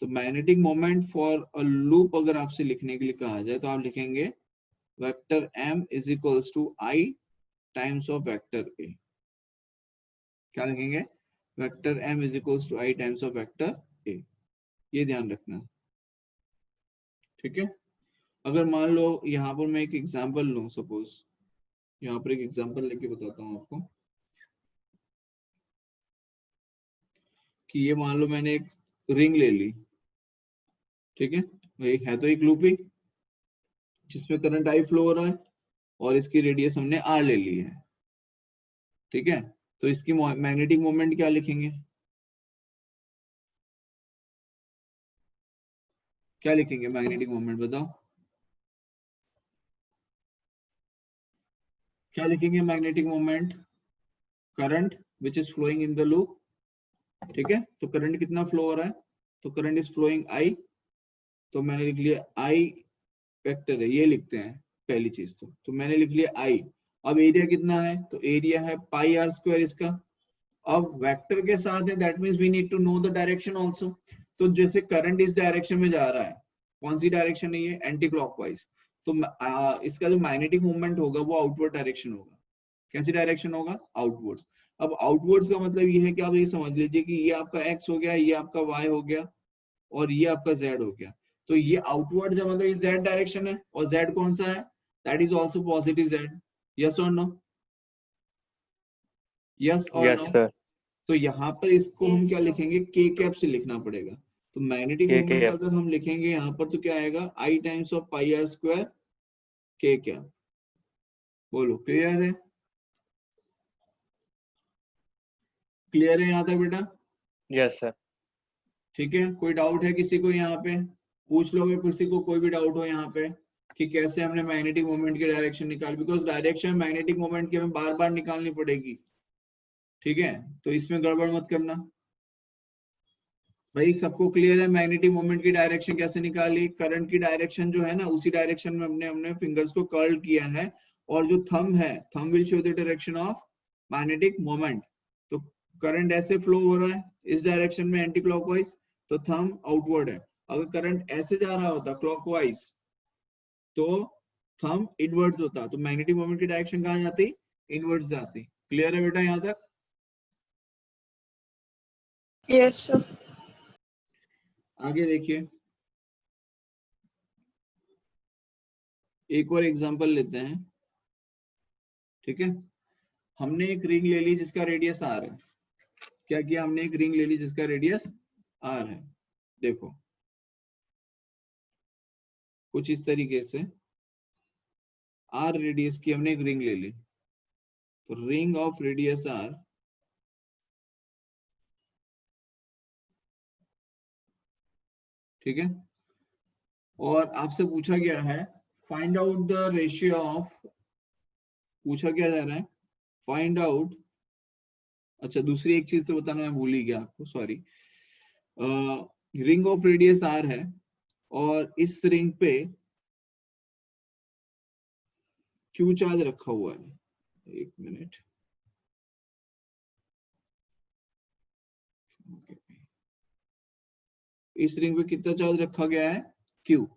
तो magnetic moment for a loop अगर आपसे लिखने के लिए कहा जाए तो आप लिखेंगे vector m is equals to i times of vector a। क्या लिखेंगे? Vector m is equals to i times of vector a। ये ध्यान रखना। ठीक है, अगर मान लो यहाँ पर मैं एक एग्जांपल लूं, सपोज यहाँ पर एक एग्जांपल लेके बताता हूँ आपको कि ये मान लो मैंने एक रिंग ले ली, ठीक है, एक है तो एक लूप ही जिसमें करंट आई फ्लो हो रहा है और इसकी रेडियस हमने r ले ली है। ठीक है, तो इसकी मैग्नेटिक मोमेंट क्या लिखेंगे? क्या लिखेंगे मैग्नेटिक मोमेंट? बताओ क्या लिखेंगे magnetic moment? Current which is flowing in the loop. ठीक है, तो करंट कितना फ्लो हो रहा है? तो करंट इज फ्लोइंग I, तो मैंने लिख लिया I वेक्टर है, ये लिखते हैं पहली चीज। तो मैंने लिख लिया आई। अब एरिया कितना है, तो एरिया है पाई आर स्क्वायर इसका। अब वेक्टर के साथ है, that means we need to know the direction also. तो जैसे करंट इस डायरेक्शन में जा रहा है, कौन सी डायरेक्शन है ये, एंटी क्लॉकवाइज, तो इसका जो मैग्नेटिक मूवमेंट होगा वो आउटवर्ड डायरेक्शन होगा। कैसी डायरेक्शन होगा, आउटवर्ड्स। अब आउटवर्ड्स का मतलब ये है कि आप ये समझ लीजिए कि ये आपका एक्स हो गया, ये आपका वाई हो गया, और ये आपका जेड हो गया। तो ये आउटवर्ड जब मतलब ये जेड डायरेक्शन है, और जेड कौन सा है, that is also positive Z. Yes और नो, यस और यस नो। सर। तो यहाँ पर इसको हम Yes, क्या sir. लिखेंगे, के कैप से लिखना पड़ेगा। तो मैग्नेटिक K मोमेंट cap. अगर हम लिखेंगे यहाँ पर तो क्या आएगा, I times of pi R square के कैप। बोलो क्लियर है, क्लियर है यहाँ तक बेटा? Yes sir. ठीक है, कोई डाउट है किसी को यहाँ पे, पूछ लो अगर किसी को कोई भी डाउट हो यहाँ पे कि कैसे हमने मैग्नेटिक मोमेंट की डायरेक्शन निकाल, बिकॉज डायरेक्शन मैग्नेटिक मोमेंट की हमें बार बार निकालनी पड़ेगी। ठीक है, तो इसमें गड़बड़ मत करना भाई। सबको क्लियर है मैग्नेटिक मोमेंट की डायरेक्शन कैसे निकाली? करंट की डायरेक्शन जो है ना, उसी डायरेक्शन में हमने फिंगर्स को कर्ल किया है, और जो थंब है, thumb will show the direction of magnetic moment. तो करंट ऐसे फ्लो हो रहा है इस डायरेक्शन में एंटी क्लॉकवाइज, तो थंब आउटवर्ड है। अगर करंट ऐसे जा रहा होता क्लॉकवाइज, तो थंब इनवर्ड्स होता, तो मैग्नेटिक मोमेंट की डायरेक्शन कहाँ जाती, इनवर्ड्स जाती। क्लियर है बेटा यहाँ तक? Yes, sir. आगे देखिए, एक और एग्जांपल लेते हैं। ठीक है, हमने एक रिंग ले ली जिसका रेडियस आर है। क्या किया हमने, एक रिंग ले ली जिसका रेडियस आर है। देखो कुछ इस तरीके से आर रेडियस की हमने एक रिंग ले ली, तो रिंग ऑफ रेडियस आर, ठीक है, और आपसे पूछा गया है find out the ratio of, पूछा क्या जा रहा है, फाइंड आउट, अच्छा दूसरी एक चीज तो बताना मैं भूल ही गया आपको, sorry. Ring of radius R है, और इस रिंग पे क्यू चार्ज रखा हुआ है, एक मिनट, इस रिंग पे कितना चार्ज रखा गया है, क्यू।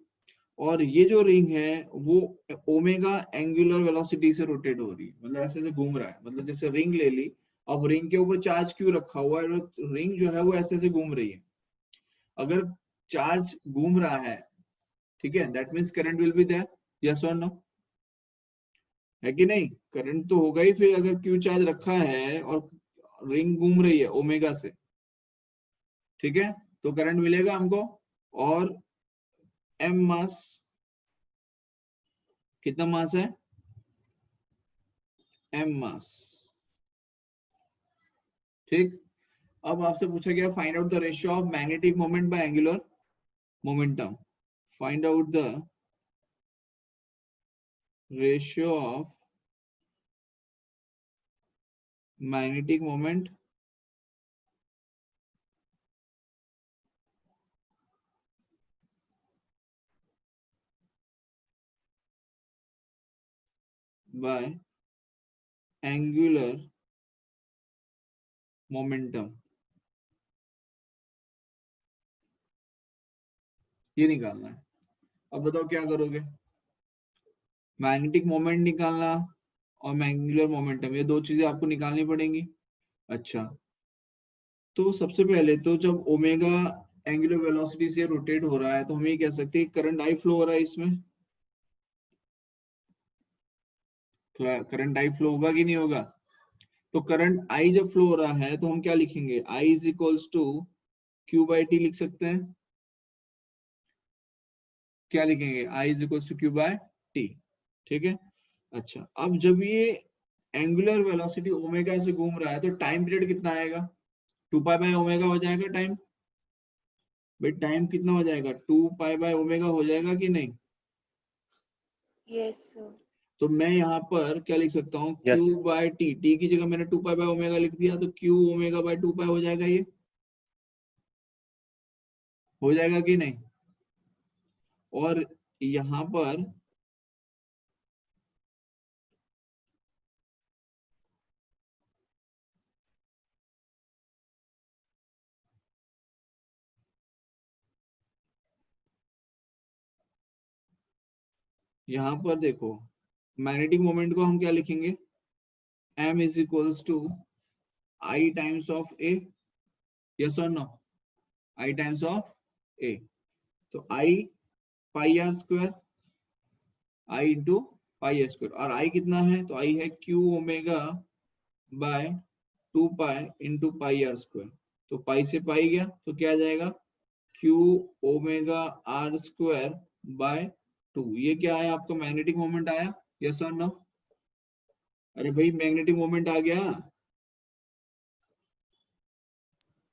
और ये जो रिंग है वो ओमेगा एंगुलर वेलोसिटी से रोटेट हो रही है, मतलब ऐसे ऐसे घूम रहा है, मतलब जैसे रिंग ले ली, अब रिंग के ऊपर चार्ज क्यू रखा हुआ है, और रिंग जो है वो ऐसे ऐसे घूम रही है। अगर चार्ज घूम रहा है, ठीक है, that means current will be there, yes और नो, है कि नहीं? करंट तो होगा ही फिर, अगर क्यू चार्ज रखा है और रिंग घूम रही है ओमेगा से, ठीक है, तो करंट मिलेगा हमको। और एम मास, कितना मास है, एम मास, ठीक। अब आपसे पूछा गया find out the ratio of magnetic moment by angular momentum. Find out the ratio of magnetic moment by angular momentum, ये निकालना है। अब बताओ क्या करोगे, मैग्नेटिक मोमेंट निकालना और एंगुलर मोमेंटम, ये दो चीजें आपको निकालनी पड़ेंगी। अच्छा, तो सबसे पहले तो जब ओमेगा एंगुलर वेलोसिटी से रोटेट हो रहा है, तो हम ये कह सकते हैं करंट आई फ्लो हो रहा है इसमें। करंट आई फ्लो होगा कि नहीं होगा? तो करंट आई जब फ्लो हो रहा है तो हम क्या लिखेंगे, I is equals to Q by T लिख सकते हैं। क्या लिखेंगे, I is equals to Q by T, ठीक है। अच्छा, अब जब ये एंगुलर वेलोसिटी ओमेगा से घूम रहा है तो टाइम पीरियड कितना आएगा, 2 पाई बाय ओमेगा हो जाएगा टाइम। भाई टाइम कितना हो जाएगा, 2 पाई बाय ओमेगा हो जाएगा कि नहीं? Yes, sir. तो मैं यहाँ पर क्या लिख सकता हूँ, Yes, Q sir. By T, T की जगह मैंने 2 पाई बाय ओमेगा लिख दिया, तो Q ओमेगा बाय 2 पाई हो जाएगा, ये हो जाएगा कि नहीं? और यहाँ पर देखो मैग्नेटिक मोमेंट को हम क्या लिखेंगे, m is equals to I times of a, yes और no, I times of a। तो I pi R square, I into pi R square, और I कितना है, तो I है q omega by 2 pi into pi R square. तो pi से पाई गया तो क्या आ जाएगा, q omega R square by 2। ये क्या है आपका मैग्नेटिक मोमेंट आया, यस और नो। अरे भाई मैग्नेटिक मोमेंट आ गया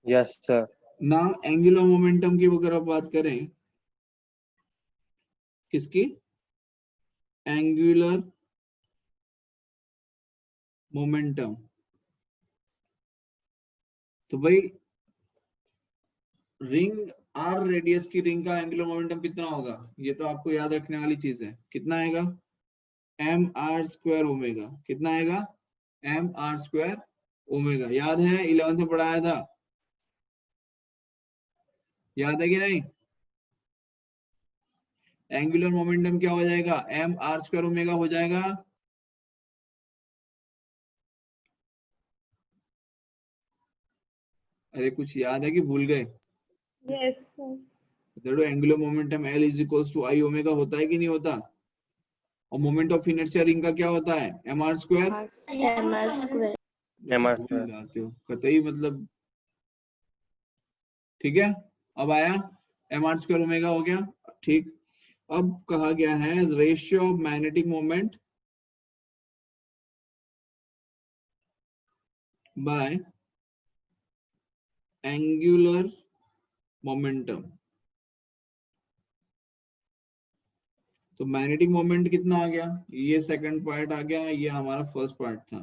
Yes, sir. ना। एंगुलर मोमेंटम की अगर आप बात करें, किसकी, एंगुलर मोमेंटम, तो भाई रिंग आर रेडियस की रिंग का एंगुलर मोमेंटम कितना होगा, ये तो आपको याद रखने वाली चीज है। कितना आएगा, एम आर स्क्वायर ओमेगा। कितना आएगा, एम आर स्क्वायर ओमेगा। याद है 11th में पढ़ाया था, याद है कि नहीं। एंगुलर मोमेंटम क्या हो जाएगा, एम आर स्क्वायर ओमेगा हो जाएगा। अरे कुछ याद है कि भूल गए। Yes, sir. Angular momentum L is equals to I omega होता है कि नहीं होता, और मोमेंट ऑफ इनर्शिया रिंग का क्या होता है, M R square. MR square. MR भूल square. जाते हो कतई, मतलब ठीक है। अब आया एम आर स्क्वायर ओमेगा हो गया, ठीक। अब कहा गया है ratio of magnetic moment by angular momentum. तो मैग्नेटिक मोमेंट कितना आ गया, ये सेकंड पार्ट आ गया, ये हमारा फर्स्ट पार्ट था।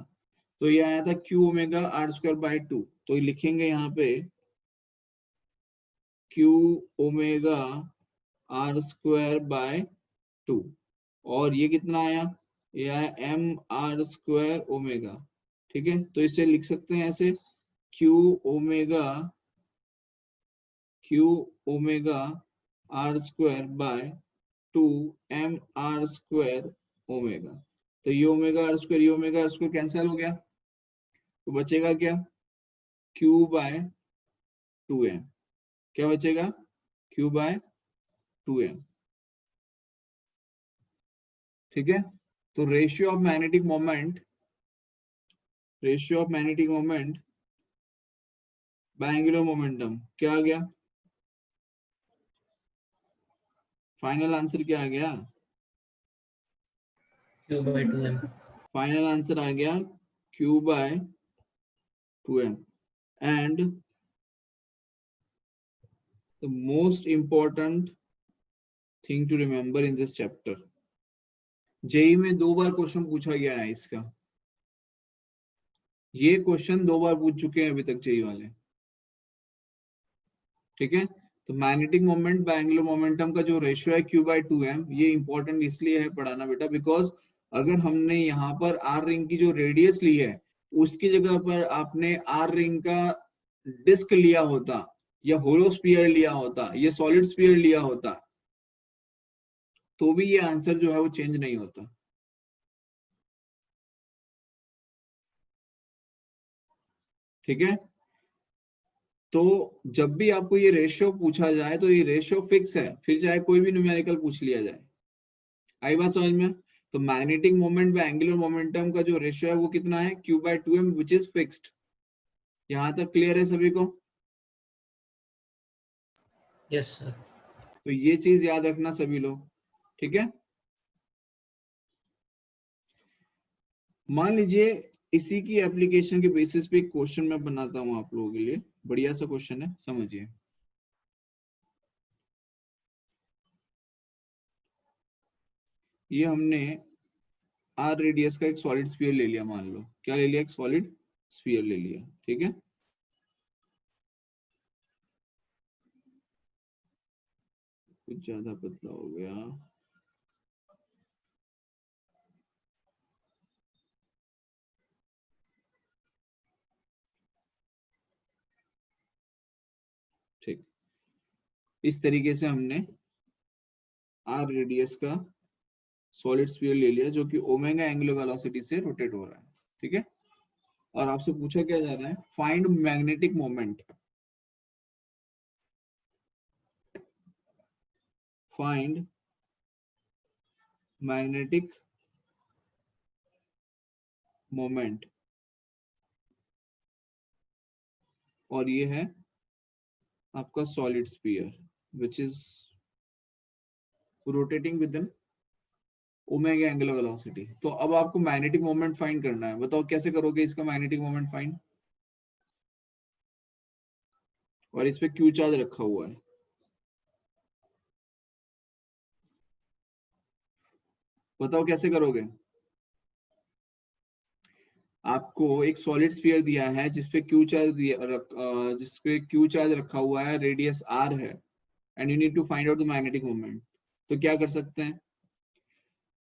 तो ये आया था Q omega R square by 2। तो लिखेंगे यहाँ पे Q omega R square by 2, और ये कितना आया, ये आया एम आर स्क्वायर ओमेगा। ठीक है, तो इसे लिख सकते हैं ऐसे, Q omega R square by 2 M R square omega. तो ये ओमेगा आर स्क्वायर कैंसिल हो गया, तो बचेगा क्या, क्यू बाय 2m। क्या बचेगा, क्यू बाय 2m। ठीक है, तो ratio of magnetic moment by angular momentum क्या आ गया, फाइनल आंसर क्या आ गया, Q by 2m. Final answer आ गया q by 2m। And the most important thing to remember in this chapter, JEE में 2 बार क्वेश्चन पूछा गया है इसका, ये क्वेश्चन 2 बार पूछ चुके हैं अभी तक जेई वाले। ठीक है, तो magnetic moment by angular momentum का जो रेशियो है q बाय 2m, ये इंपॉर्टेंट इसलिए है पढ़ाना बेटा, बिकॉज अगर हमने यहाँ पर आर रिंग की जो रेडियस ली है, उसकी जगह पर आपने आर रिंग का डिस्क लिया होता, या होलो स्फीयर लिया होता, या सॉलिड स्फीयर लिया होता, तो भी ये आंसर जो है वो चेंज नहीं होता। ठीक है, तो जब भी आपको ये रेशियो पूछा जाए तो ये रेशियो फिक्स है, फिर चाहे कोई भी न्यूमेरिकल पूछ लिया जाए। आई बात समझ में। तो magnetic moment by angular momentum का जो रेशियो है वो कितना है, q by 2m which is fixed. यहां तक क्लियर है सभी को। Yes, sir. तो ये चीज याद रखना सभी लोग। ठीक है, मान लीजिए इसी की एप्लीकेशन के बेसिस पे एक क्वेश्चन मैं बनाता हूं आप लोगों के लिए, बढ़िया सा क्वेश्चन है, समझिए। ये हमने आर रेडियस का एक सॉलिड स्फीयर ले लिया, मान लो क्या ले लिया, एक सॉलिड स्फीयर ले लिया। ठीक है, कुछ ज्यादा पतला हो गया, इस तरीके से हमने आर रेडियस का सॉलिड स्फीयर ले लिया जो कि ओमेगा एंगुलर वेलोसिटी से रोटेट हो रहा है, ठीक है। और आपसे पूछा क्या जा रहा है, find magnetic moment, find magnetic moment, और ये है आपका solid sphere which is rotating with an omega angular velocity. तो अब आपको मैग्नेटिक मोमेंट फाइंड करना है, बताओ कैसे करोगे इसका मैग्नेटिक मोमेंट फाइंड। और इस पे क्यू चार्ज रखा हुआ है, बताओ कैसे करोगे। आपको एक सॉलिड स्फीयर दिया है जिसपे क्यू चार्ज जिसपे क्यू चार्ज रखा हुआ है, रेडियस आर है, and you need to find out the magnetic moment. तो क्या कर सकते हैं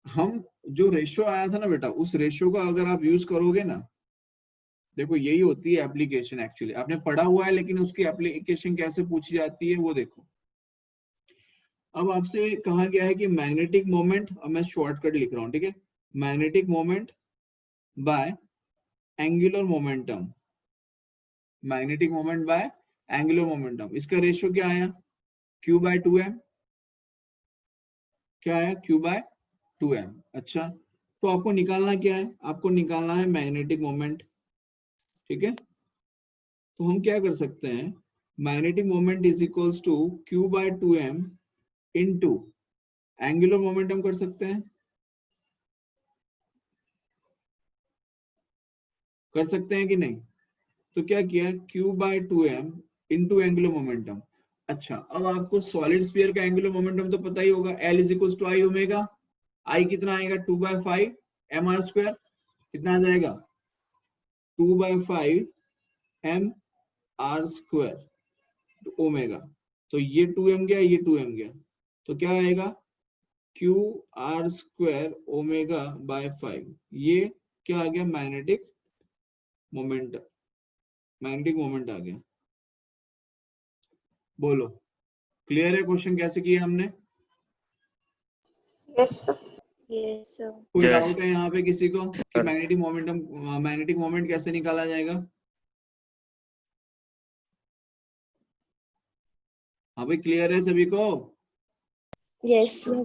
हम, जो रेशियो आया था ना बेटा, उस रेशियो का अगर आप यूज करोगे ना, देखो यही होती है एप्लीकेशन। एक्चुअली आपने पढ़ा हुआ है लेकिन उसकी एप्लीकेशन कैसे पूछी जाती है वो देखो। अब आपसे कहा गया है कि मैग्नेटिक मोमेंट, अब मैं शॉर्टकट लिख रहा हूं, ठीक है, magnetic moment by angular momentum, magnetic moment by angular momentum, इसका रेशियो क्या आया, Q बाय 2m, क्या आया, Q बाय 2m। अच्छा, तो आपको निकालना क्या है, आपको निकालना है मैग्नेटिक मोमेंट, ठीक है। तो हम क्या कर सकते हैं, magnetic moment is equals to Q by 2m into angular momentum कर सकते हैं, कर सकते हैं कि नहीं। तो क्या किया, Q by 2m into angular momentum. अच्छा, अब आपको सॉलिड स्फीयर का एंगुलर मोमेंटम तो पता ही होगा, L is equals to I omega, I कितना आएगा 2/5 mr स्क्वायर, कितना आ जाएगा 2/5 mr स्क्वायर ओमेगा। तो ये 2m गया, ये 2m गया, तो क्या आएगा Q r square omega by 5, ये क्या आ गया, मैग्नेटिक मोमेंट, मैग्नेटिक मोमेंट आ गया। बोलो क्लियर है क्वेश्चन कैसे किया हमने। Yes, sir. Yes, sir. कोई Yes. डाउट है यहाँ पे किसी को कि Sir. Magnetic momentum, magnetic moment कैसे निकाला जाएगा। हाँ भाई, क्लियर है सभी को, Yes, sir.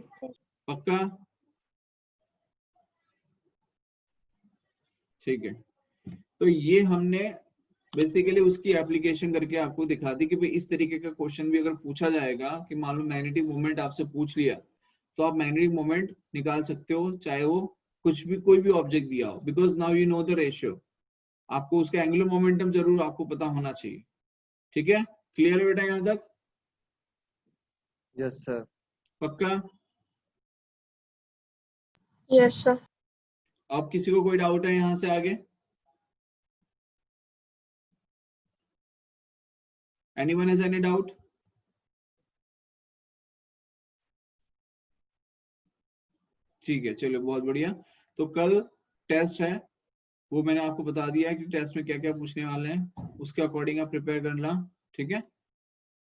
पक्का, ठीक है। तो ये हमने बेसिकली उसकी एप्लीकेशन करके आपको दिखा दी कि भाई इस तरीके का क्वेश्चन भी अगर पूछा जाएगा कि मान लो मैग्नेटिक मोमेंट आपसे पूछ लिया, तो आप मैग्नेटिक मोमेंट निकाल सकते हो, चाहे वो कुछ भी, कोई भी ऑब्जेक्ट दिया हो, because now you know the ratio. आपको उसका एंगुलर मोमेंटम जरूर आपको पता होना चाहिए, ठीक है। क्लियर है बेटा यहाँ तक, Yes, sir. पक्का। Yes, sir. अब किसी को कोई डाउट है यहाँ से आगे, एनीवन हैज एनी डाउट। ठीक है, चलो बहुत बढ़िया। तो कल टेस्ट है, वो मैंने आपको बता दिया है कि टेस्ट में क्या क्या पूछने वाले हैं, उसके अकॉर्डिंग आप प्रिपेयर करना, ठीक है।